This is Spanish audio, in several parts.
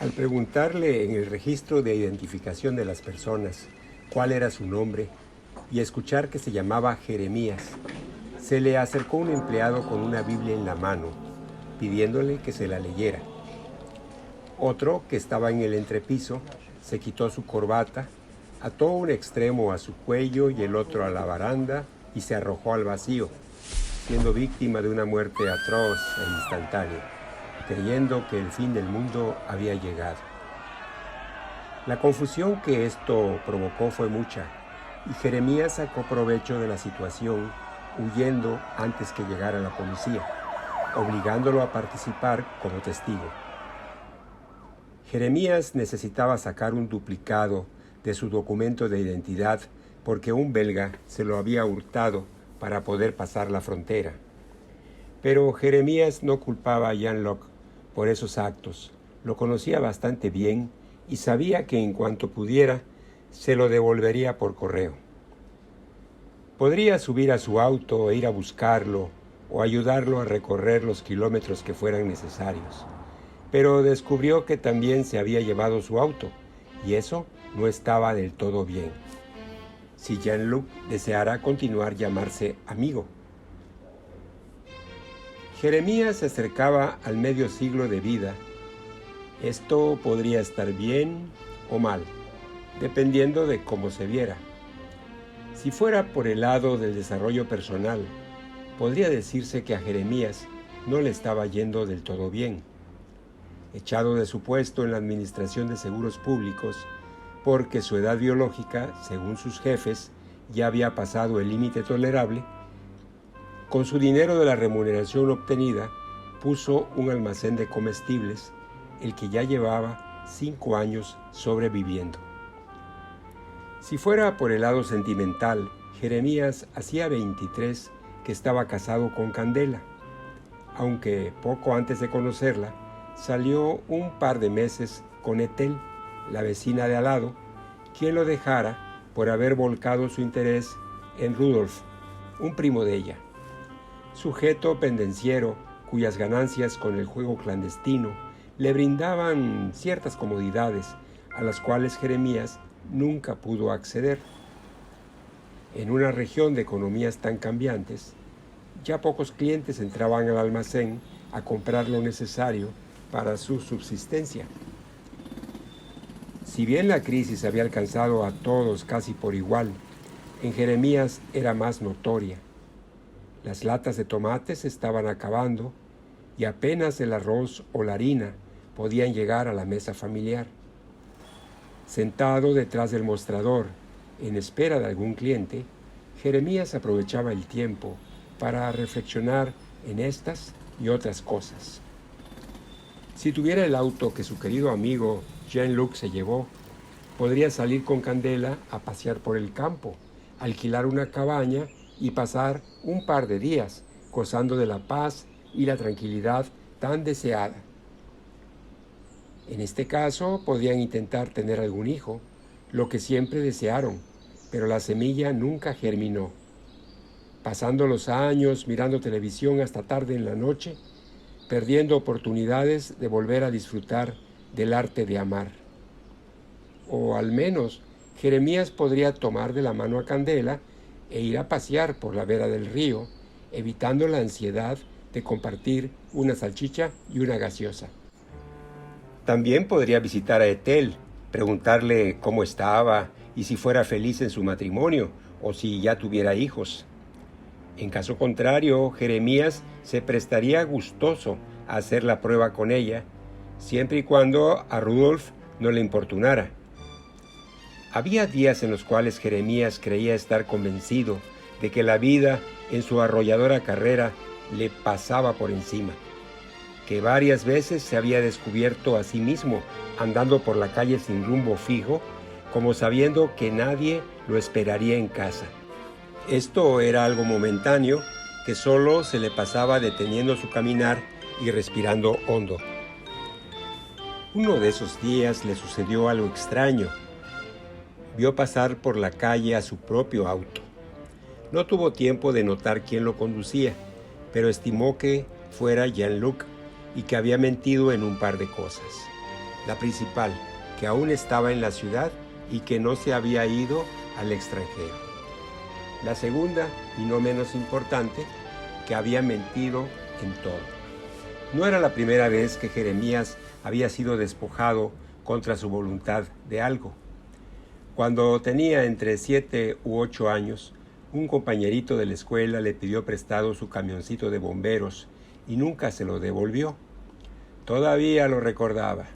Al preguntarle en el registro de identificación de las personas cuál era su nombre y escuchar que se llamaba Jeremías, se le acercó un empleado con una Biblia en la mano, pidiéndole que se la leyera. Otro, que estaba en el entrepiso, se quitó su corbata, ató un extremo a su cuello y el otro a la baranda y se arrojó al vacío, siendo víctima de una muerte atroz e instantánea, creyendo que el fin del mundo había llegado. La confusión que esto provocó fue mucha, y Jeremías sacó provecho de la situación, huyendo antes que llegara la policía, obligándolo a participar como testigo. Jeremías necesitaba sacar un duplicado de su documento de identidad porque un belga se lo había hurtado para poder pasar la frontera. Pero Jeremías no culpaba a Jean-Luc por esos actos. Lo conocía bastante bien y sabía que en cuanto pudiera, se lo devolvería por correo. Podría subir a su auto e ir a buscarlo o ayudarlo a recorrer los kilómetros que fueran necesarios. Pero descubrió que también se había llevado su auto, y eso no estaba del todo bien. Si Jean-Luc deseara continuar llamarse amigo. Jeremías se acercaba al medio siglo de vida. Esto podría estar bien o mal, dependiendo de cómo se viera. Si fuera por el lado del desarrollo personal, podría decirse que a Jeremías no le estaba yendo del todo bien. Echado de su puesto en la Administración de Seguros Públicos, porque su edad biológica, según sus jefes, ya había pasado el límite tolerable, con su dinero de la remuneración obtenida, puso un almacén de comestibles, el que ya llevaba 5 años sobreviviendo. Si fuera por el lado sentimental, Jeremías hacía 23 que estaba casado con Candela, aunque poco antes de conocerla, salió un par de meses con Ethel, la vecina de al lado, quien lo dejara por haber volcado su interés en Rudolf, un primo de ella, sujeto pendenciero cuyas ganancias con el juego clandestino le brindaban ciertas comodidades a las cuales Jeremías nunca pudo acceder. En una región de economías tan cambiantes, ya pocos clientes entraban al almacén a comprar lo necesario para su subsistencia. Si bien la crisis había alcanzado a todos casi por igual, en Jeremías era más notoria. Las latas de tomates estaban acabando y apenas el arroz o la harina podían llegar a la mesa familiar. Sentado detrás del mostrador, en espera de algún cliente, Jeremías aprovechaba el tiempo para reflexionar en estas y otras cosas. Si tuviera el auto que su querido amigo Jean-Luc se llevó, podría salir con Candela a pasear por el campo, alquilar una cabaña y pasar un par de días gozando de la paz y la tranquilidad tan deseada. En este caso, podían intentar tener algún hijo, lo que siempre desearon, pero la semilla nunca germinó. Pasando los años mirando televisión hasta tarde en la noche, perdiendo oportunidades de volver a disfrutar del arte de amar. O al menos, Jeremías podría tomar de la mano a Candela e ir a pasear por la vera del río, evitando la ansiedad de compartir una salchicha y una gaseosa. También podría visitar a Ethel, preguntarle cómo estaba y si fuera feliz en su matrimonio o si ya tuviera hijos. En caso contrario, Jeremías se prestaría gustoso a hacer la prueba con ella, siempre y cuando a Rudolf no le importunara. Había días en los cuales Jeremías creía estar convencido de que la vida en su arrolladora carrera le pasaba por encima, que varias veces se había descubierto a sí mismo andando por la calle sin rumbo fijo, como sabiendo que nadie lo esperaría en casa. Esto era algo momentáneo que solo se le pasaba deteniendo su caminar y respirando hondo. Uno de esos días le sucedió algo extraño. Vio pasar por la calle a su propio auto. No tuvo tiempo de notar quién lo conducía, pero estimó que fuera Jean-Luc y que había mentido en un par de cosas. La principal, que aún estaba en la ciudad y que no se había ido al extranjero. La segunda, y no menos importante, que había mentido en todo. No era la primera vez que Jeremías había sido despojado contra su voluntad de algo. Cuando tenía entre 7 u 8 años, un compañerito de la escuela le pidió prestado su camioncito de bomberos y nunca se lo devolvió. Todavía lo recordaba,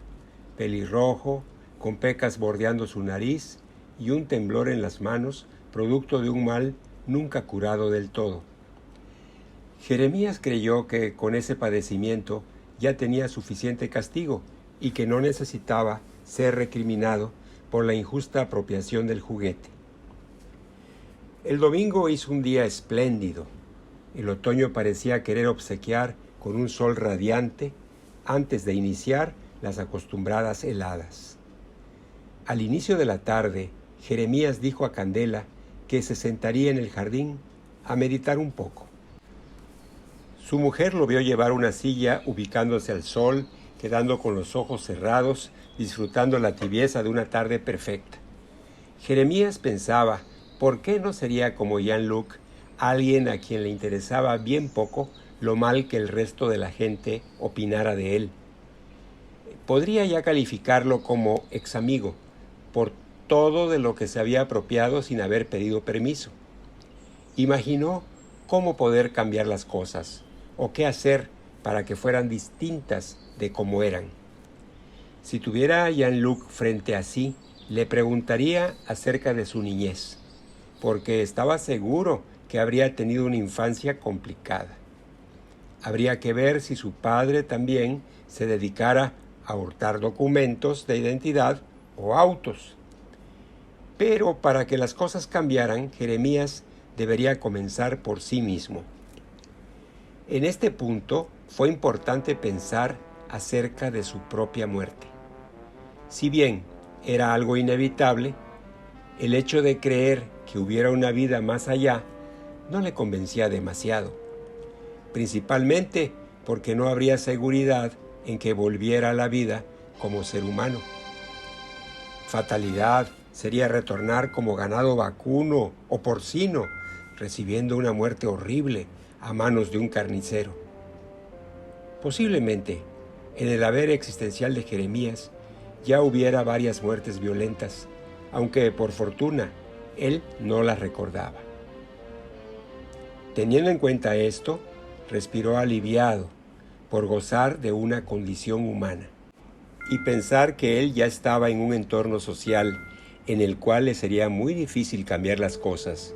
pelirrojo, con pecas bordeando su nariz y un temblor en las manos, producto de un mal nunca curado del todo. Jeremías creyó que con ese padecimiento ya tenía suficiente castigo y que no necesitaba ser recriminado por la injusta apropiación del juguete. El domingo hizo un día espléndido. El otoño parecía querer obsequiar con un sol radiante antes de iniciar las acostumbradas heladas. Al inicio de la tarde, Jeremías dijo a Candela que se sentaría en el jardín a meditar un poco. Su mujer lo vio llevar una silla ubicándose al sol, quedando con los ojos cerrados, disfrutando la tibieza de una tarde perfecta. Jeremías pensaba, ¿por qué no sería como Jean-Luc, alguien a quien le interesaba bien poco lo mal que el resto de la gente opinara de él? Podría ya calificarlo como examigo, por todo de lo que se había apropiado sin haber pedido permiso. Imaginó cómo poder cambiar las cosas, o qué hacer para que fueran distintas de como eran. Si tuviera a Jean-Luc frente a sí, le preguntaría acerca de su niñez, porque estaba seguro que habría tenido una infancia complicada. Habría que ver si su padre también se dedicara a hurtar documentos de identidad o autos. Pero para que las cosas cambiaran, Jeremías debería comenzar por sí mismo. En este punto fue importante pensar acerca de su propia muerte. Si bien era algo inevitable, el hecho de creer que hubiera una vida más allá no le convencía demasiado, principalmente porque no habría seguridad en que volviera a la vida como ser humano. Fatalidad sería retornar como ganado vacuno o porcino, recibiendo una muerte horrible a manos de un carnicero. Posiblemente, en el haber existencial de Jeremías, ya hubiera varias muertes violentas, aunque por fortuna él no las recordaba. Teniendo en cuenta esto, respiró aliviado por gozar de una condición humana y pensar que él ya estaba en un entorno social en el cual le sería muy difícil cambiar las cosas.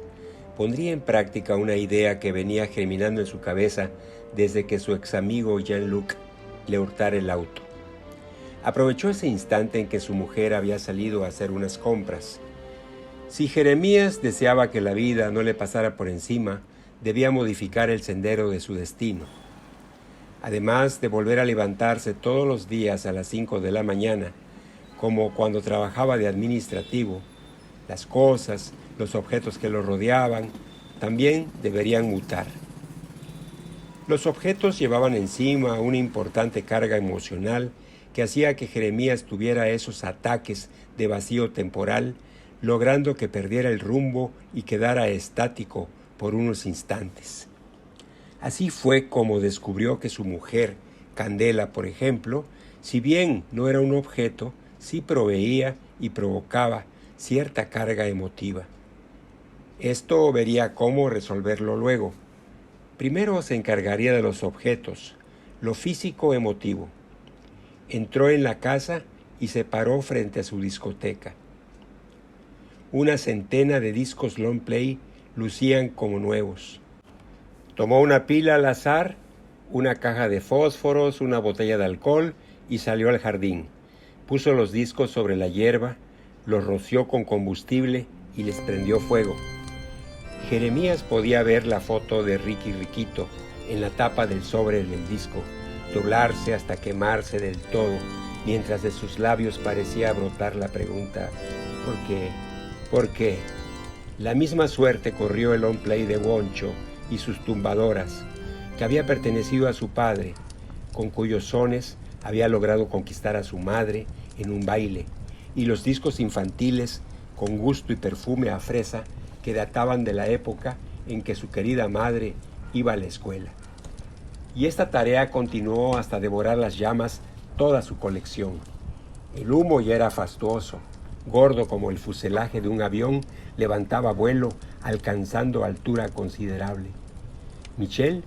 Pondría en práctica una idea que venía germinando en su cabeza desde que su ex amigo Jean-Luc le hurtara el auto. Aprovechó ese instante en que su mujer había salido a hacer unas compras. Si Jeremías deseaba que la vida no le pasara por encima, debía modificar el sendero de su destino. Además de volver a levantarse todos los días a las 5 de la mañana, como cuando trabajaba de administrativo, las cosas, los objetos que lo rodeaban, también deberían mutar. Los objetos llevaban encima una importante carga emocional que hacía que Jeremías tuviera esos ataques de vacío temporal, logrando que perdiera el rumbo y quedara estático por unos instantes. Así fue como descubrió que su mujer, Candela, por ejemplo, si bien no era un objeto, sí proveía y provocaba cierta carga emotiva. Esto vería cómo resolverlo luego. Primero se encargaría de los objetos, lo físico-emotivo. Entró en la casa y se paró frente a su discoteca. Una centena de discos long play lucían como nuevos. Tomó una pila al azar, una caja de fósforos, una botella de alcohol y salió al jardín. Puso los discos sobre la hierba, los roció con combustible y les prendió fuego. Jeremías podía ver la foto de Ricky Riquito en la tapa del sobre del disco, doblarse hasta quemarse del todo, mientras de sus labios parecía brotar la pregunta ¿por qué? ¿Por qué? La misma suerte corrió el long play de Woncho y sus tumbadoras, que había pertenecido a su padre, con cuyos sones había logrado conquistar a su madre en un baile, y los discos infantiles con gusto y perfume a fresa que databan de la época en que su querida madre iba a la escuela. Y esta tarea continuó hasta devorar las llamas toda su colección. El humo ya era fastuoso, gordo como el fuselaje de un avión, levantaba vuelo alcanzando altura considerable. Michel,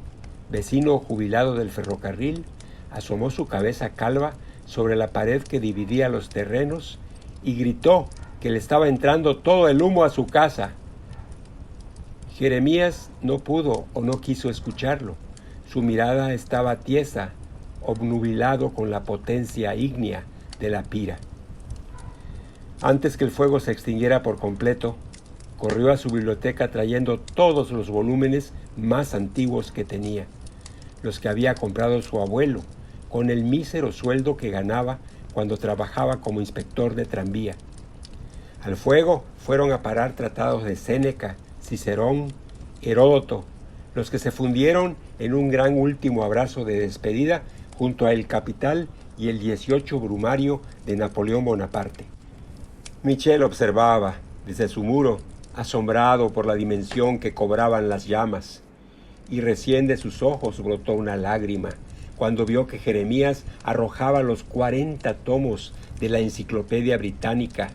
vecino jubilado del ferrocarril, asomó su cabeza calva sobre la pared que dividía los terrenos y gritó que le estaba entrando todo el humo a su casa. Jeremías no pudo o no quiso escucharlo. Su mirada estaba tiesa, obnubilado con la potencia ígnea de la pira. Antes que el fuego se extinguiera por completo, corrió a su biblioteca trayendo todos los volúmenes más antiguos que tenía, los que había comprado su abuelo, con el mísero sueldo que ganaba cuando trabajaba como inspector de tranvía. Al fuego fueron a parar tratados de Séneca, Cicerón, Heródoto, los que se fundieron en un gran último abrazo de despedida junto a El Capital y el 18 Brumario de Napoleón Bonaparte. Michel observaba desde su muro, asombrado por la dimensión que cobraban las llamas, y recién de sus ojos brotó una lágrima cuando vio que Jeremías arrojaba los 40 tomos de la Enciclopedia Británica,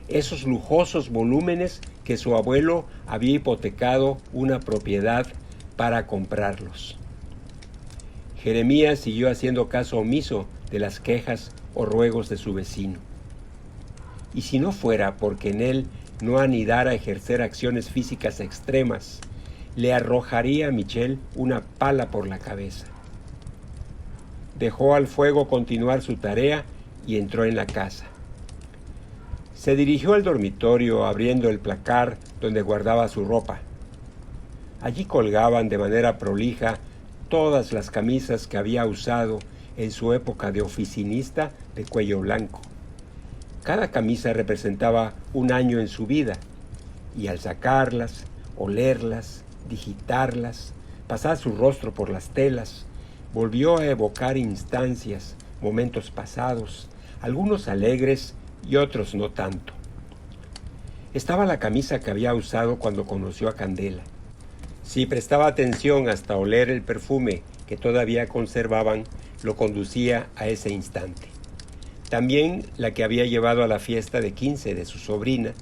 esos lujosos volúmenes que su abuelo había hipotecado una propiedad para comprarlos. Jeremías siguió haciendo caso omiso de las quejas o ruegos de su vecino. Y si no fuera porque en él no anidara ejercer acciones físicas extremas, le arrojaría a Michel una pala por la cabeza. Dejó al fuego continuar su tarea y entró en la casa. Se dirigió al dormitorio abriendo el placar donde guardaba su ropa. Allí colgaban de manera prolija todas las camisas que había usado en su época de oficinista de cuello blanco. Cada camisa representaba un año en su vida, y al sacarlas, olerlas, digitarlas, pasar su rostro por las telas, volvió a evocar instancias, momentos pasados, algunos alegres y otros no tanto. Estaba la camisa que había usado cuando conoció a Candela. Si prestaba atención hasta oler el perfume que todavía conservaban, lo conducía a ese instante. También la que había llevado a la fiesta de 15 de su sobrina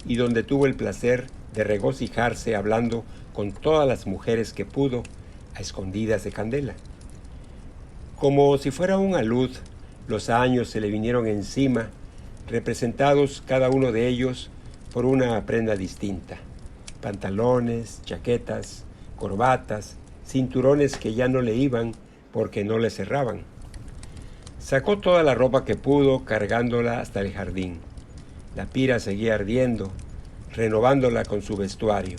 y donde tuvo el placer de regocijarse hablando con todas las mujeres que pudo, a escondidas de Candela. Como si fuera un alud, los años se le vinieron encima, representados cada uno de ellos por una prenda distinta. Pantalones, chaquetas, corbatas, cinturones que ya no le iban porque no le cerraban. Sacó toda la ropa que pudo, cargándola hasta el jardín. La pira seguía ardiendo, renovándola con su vestuario.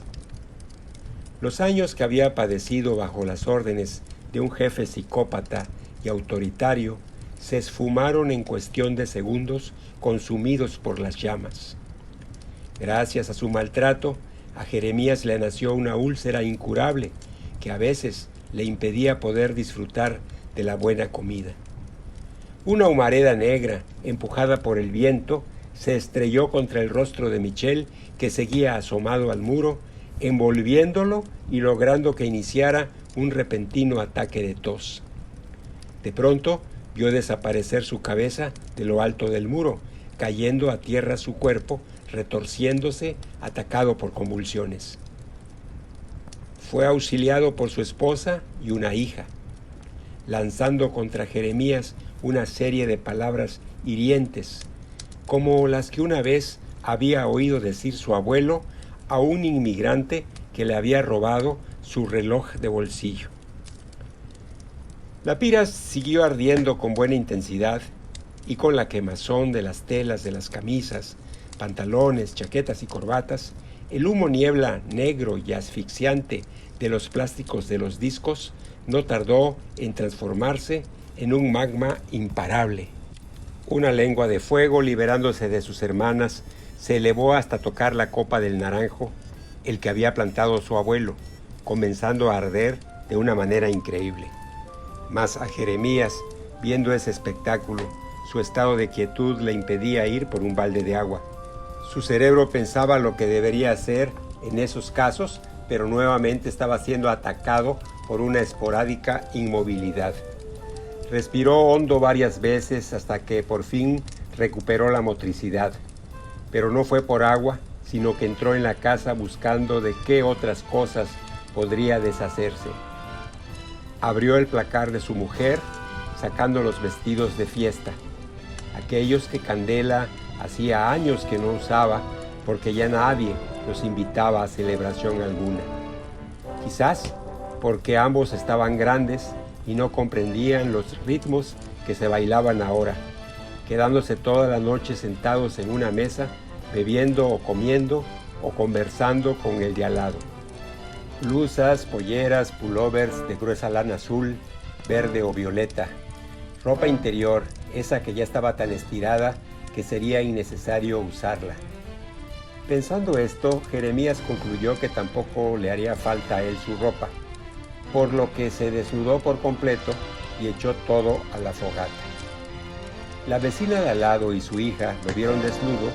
Los años que había padecido bajo las órdenes de un jefe psicópata y autoritario se esfumaron en cuestión de segundos, consumidos por las llamas. Gracias a su maltrato, a Jeremías le nació una úlcera incurable que a veces le impedía poder disfrutar de la buena comida. Una humareda negra, empujada por el viento, se estrelló contra el rostro de Michel, que seguía asomado al muro, envolviéndolo y logrando que iniciara un repentino ataque de tos. De pronto, vio desaparecer su cabeza de lo alto del muro, cayendo a tierra su cuerpo, retorciéndose, atacado por convulsiones. Fue auxiliado por su esposa y una hija, lanzando contra Jeremías una serie de palabras hirientes, como las que una vez había oído decir su abuelo a un inmigrante que le había robado su reloj de bolsillo. La pira siguió ardiendo con buena intensidad y con la quemazón de las telas de las camisas, pantalones, chaquetas y corbatas, el humo niebla negro y asfixiante de los plásticos de los discos no tardó en transformarse en un magma imparable. Una lengua de fuego, liberándose de sus hermanas, se elevó hasta tocar la copa del naranjo, el que había plantado su abuelo, comenzando a arder de una manera increíble. Mas a Jeremías, viendo ese espectáculo, Su estado de quietud le impedía ir por un balde de agua. Su cerebro pensaba lo que debería hacer en esos casos, pero nuevamente estaba siendo atacado por una esporádica inmovilidad. Respiró hondo varias veces hasta que por fin recuperó la motricidad, pero no fue por agua, sino que entró en la casa buscando de qué otras cosas podría deshacerse. Abrió el placar de su mujer, sacando los vestidos de fiesta, aquellos que Candela hacía años que no usaba porque ya nadie los invitaba a celebración alguna. Quizás porque ambos estaban grandes y no comprendían los ritmos que se bailaban ahora, quedándose toda la noche sentados en una mesa, bebiendo o comiendo o conversando con el de al lado. Blusas, polleras, pullovers de gruesa lana azul, verde o violeta, ropa interior, esa que ya estaba tan estirada que sería innecesario usarla. Pensando esto, Jeremías concluyó que tampoco le haría falta a él su ropa, por lo que se desnudó por completo y echó todo a la fogata. La vecina de al lado y su hija lo vieron desnudo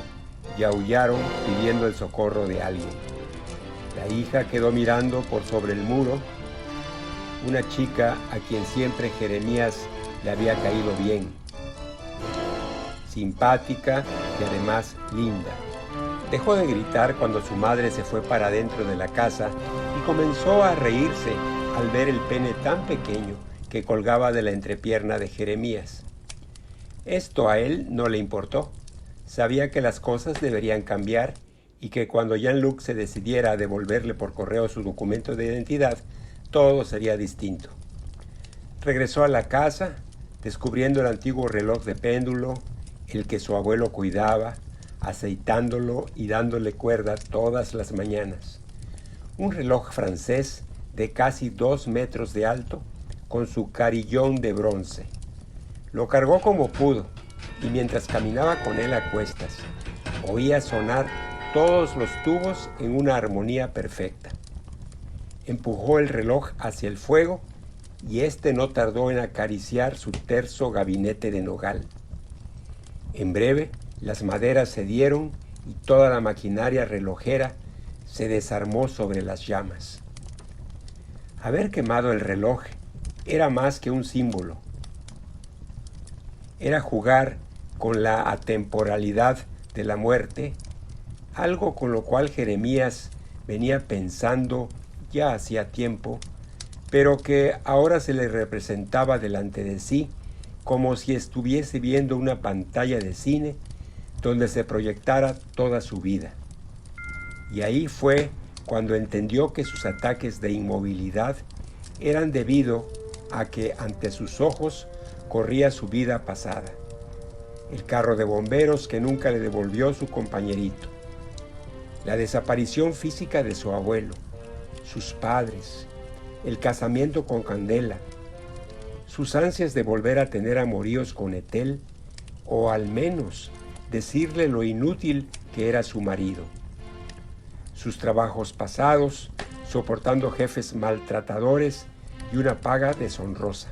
y aullaron pidiendo el socorro de alguien. La hija quedó mirando por sobre el muro, una chica a quien siempre Jeremías le había caído bien, simpática y además linda. Dejó de gritar cuando su madre se fue para dentro de la casa y comenzó a reírse al ver el pene tan pequeño que colgaba de la entrepierna de Jeremías. Esto a él no le importó. Sabía que las cosas deberían cambiar y que cuando Jean-Luc se decidiera a devolverle por correo su documento de identidad, todo sería distinto. Regresó a la casa, descubriendo el antiguo reloj de péndulo, el que su abuelo cuidaba, aceitándolo y dándole cuerda todas las mañanas. Un reloj francés de casi 2 metros de alto, con su carillón de bronce. Lo cargó como pudo, y mientras caminaba con él a cuestas, oía sonar todos los tubos en una armonía perfecta. Empujó el reloj hacia el fuego, y éste no tardó en acariciar su terso gabinete de nogal. En breve, las maderas cedieron y toda la maquinaria relojera se desarmó sobre las llamas. Haber quemado el reloj era más que un símbolo. Era jugar con la atemporalidad de la muerte, algo con lo cual Jeremías venía pensando ya hacía tiempo, pero que ahora se le representaba delante de sí como si estuviese viendo una pantalla de cine donde se proyectara toda su vida. Y ahí fue cuando entendió que sus ataques de inmovilidad eran debido a que ante sus ojos corría su vida pasada. El carro de bomberos que nunca le devolvió su compañerito. La desaparición física de su abuelo, sus padres, el casamiento con Candela, sus ansias de volver a tener amoríos con Etel, o al menos decirle lo inútil que era su marido. Sus trabajos pasados, soportando jefes maltratadores y una paga deshonrosa.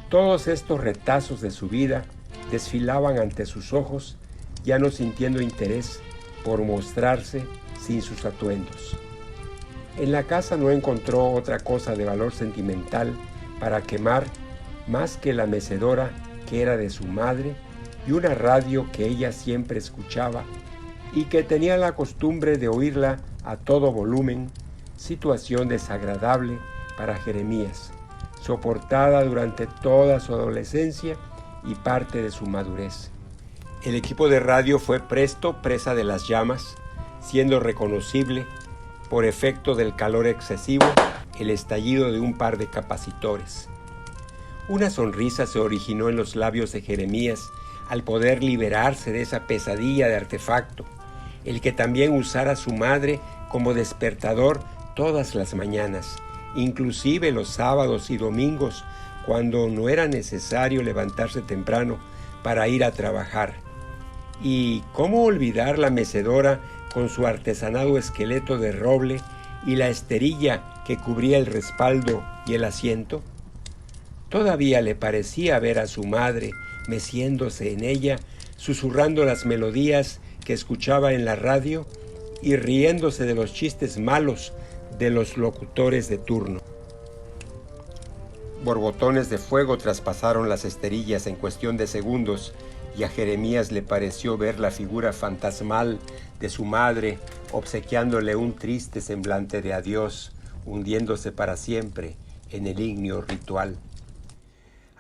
Todos estos retazos de su vida desfilaban ante sus ojos, ya no sintiendo interés por mostrarse sin sus atuendos. En la casa no encontró otra cosa de valor sentimental para quemar más que la mecedora que era de su madre y una radio que ella siempre escuchaba y que tenía la costumbre de oírla a todo volumen, situación desagradable para Jeremías, soportada durante toda su adolescencia y parte de su madurez. El equipo de radio fue presto presa de las llamas, siendo reconocible, por efecto del calor excesivo, el estallido de un par de capacitores. Una sonrisa se originó en los labios de Jeremías al poder liberarse de esa pesadilla de artefacto, el que también usara a su madre como despertador todas las mañanas, inclusive los sábados y domingos, cuando no era necesario levantarse temprano para ir a trabajar. Y cómo olvidar la mecedora con su artesanado esqueleto de roble y la esterilla que cubría el respaldo y el asiento. Todavía le parecía ver a su madre meciéndose en ella, susurrando las melodías que escuchaba en la radio y riéndose de los chistes malos de los locutores de turno. Borbotones de fuego traspasaron las esterillas en cuestión de segundos y a Jeremías le pareció ver la figura fantasmal de su madre obsequiándole un triste semblante de adiós, hundiéndose para siempre en el ígneo ritual.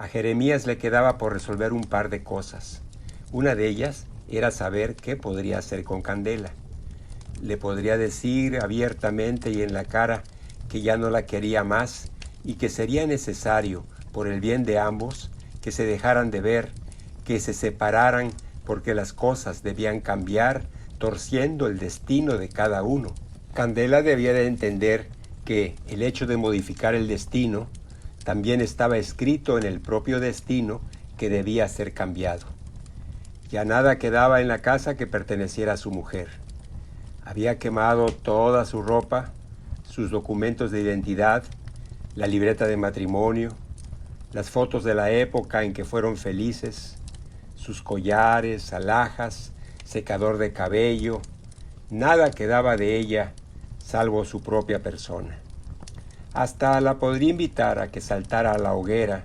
A Jeremías le quedaba por resolver un par de cosas. Una de ellas era saber qué podría hacer con Candela. Le podría decir abiertamente y en la cara que ya no la quería más y que sería necesario, por el bien de ambos, que se dejaran de ver, que se separaran porque las cosas debían cambiar, torciendo el destino de cada uno. Candela debía de entender que el hecho de modificar el destino también estaba escrito en el propio destino que debía ser cambiado. Ya nada quedaba en la casa que perteneciera a su mujer. Había quemado toda su ropa, sus documentos de identidad, la libreta de matrimonio, las fotos de la época en que fueron felices, sus collares, alhajas, secador de cabello. Nada quedaba de ella salvo su propia persona. Hasta la podría invitar a que saltara a la hoguera,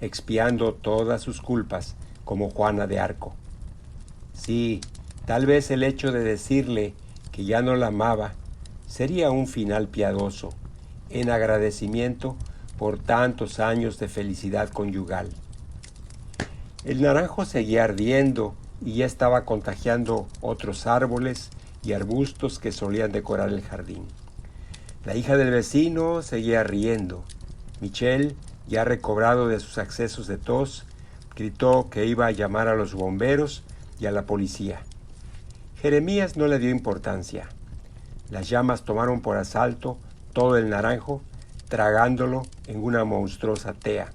expiando todas sus culpas como Juana de Arco. Sí, tal vez el hecho de decirle que ya no la amaba sería un final piadoso, en agradecimiento por tantos años de felicidad conyugal. El naranjo seguía ardiendo y ya estaba contagiando otros árboles y arbustos que solían decorar el jardín. La hija del vecino seguía riendo. Michelle, ya recobrado de sus accesos de tos, gritó que iba a llamar a los bomberos y a la policía. Jeremías no le dio importancia. Las llamas tomaron por asalto todo el naranjo, tragándolo en una monstruosa tea.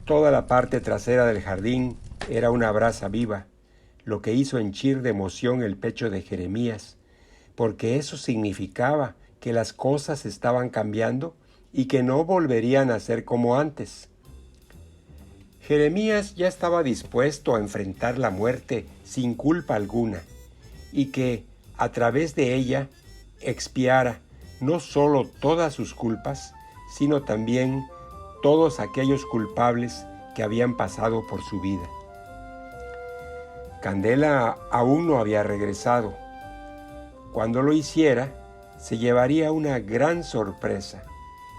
Toda la parte trasera del jardín era una brasa viva, lo que hizo henchir de emoción el pecho de Jeremías, porque eso significaba que las cosas estaban cambiando y que no volverían a ser como antes. Jeremías ya estaba dispuesto a enfrentar la muerte sin culpa alguna y que, a través de ella, expiara no solo todas sus culpas, sino también todos aquellos culpables que habían pasado por su vida. Candela aún no había regresado. Cuando lo hiciera, se llevaría una gran sorpresa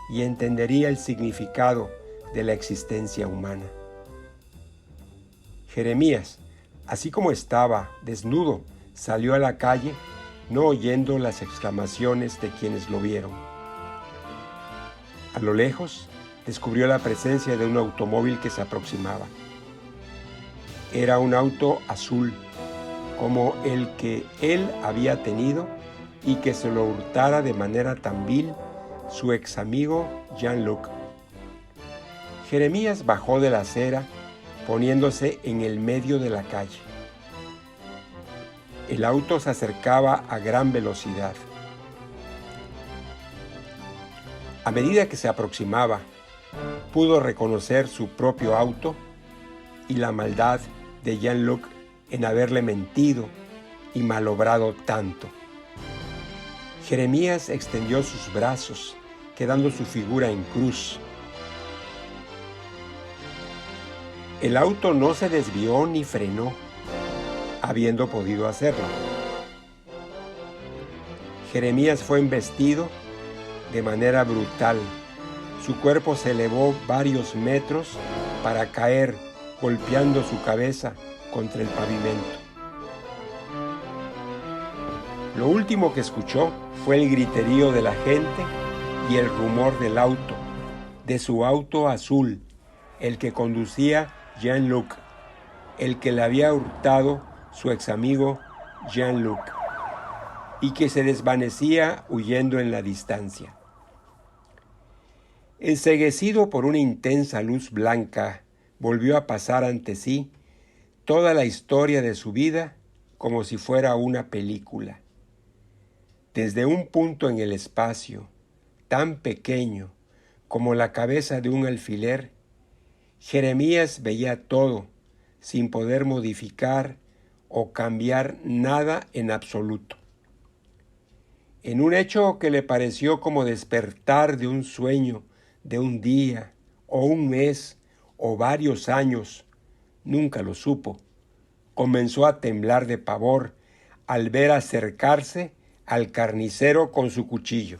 y entendería el significado de la existencia humana. Jeremías, así como estaba, desnudo, salió a la calle, no oyendo las exclamaciones de quienes lo vieron. A lo lejos, descubrió la presencia de un automóvil que se aproximaba. Era un auto azul, como el que él había tenido y que se lo hurtara de manera tan vil su ex amigo Jean-Luc. Jeremías bajó de la acera, poniéndose en el medio de la calle. El auto se acercaba a gran velocidad. A medida que se aproximaba, pudo reconocer su propio auto y la maldad de Jean-Luc en haberle mentido y malobrado tanto. Jeremías extendió sus brazos, quedando su figura en cruz. El auto no se desvió ni frenó, habiendo podido hacerlo. Jeremías fue embestido de manera brutal. Su cuerpo se elevó varios metros para caer, golpeando su cabeza contra el pavimento. Lo último que escuchó fue el griterío de la gente y el rumor del auto, de su auto azul, el que conducía Jean-Luc, el que le había hurtado su ex amigo Jean-Luc, y que se desvanecía huyendo en la distancia. Enceguecido por una intensa luz blanca, volvió a pasar ante sí toda la historia de su vida como si fuera una película. Desde un punto en el espacio, tan pequeño como la cabeza de un alfiler, Jeremías veía todo, sin poder modificar o cambiar nada en absoluto. En un hecho que le pareció como despertar de un sueño de un día, o un mes, o varios años, nunca lo supo, comenzó a temblar de pavor al ver acercarse al carnicero con su cuchillo.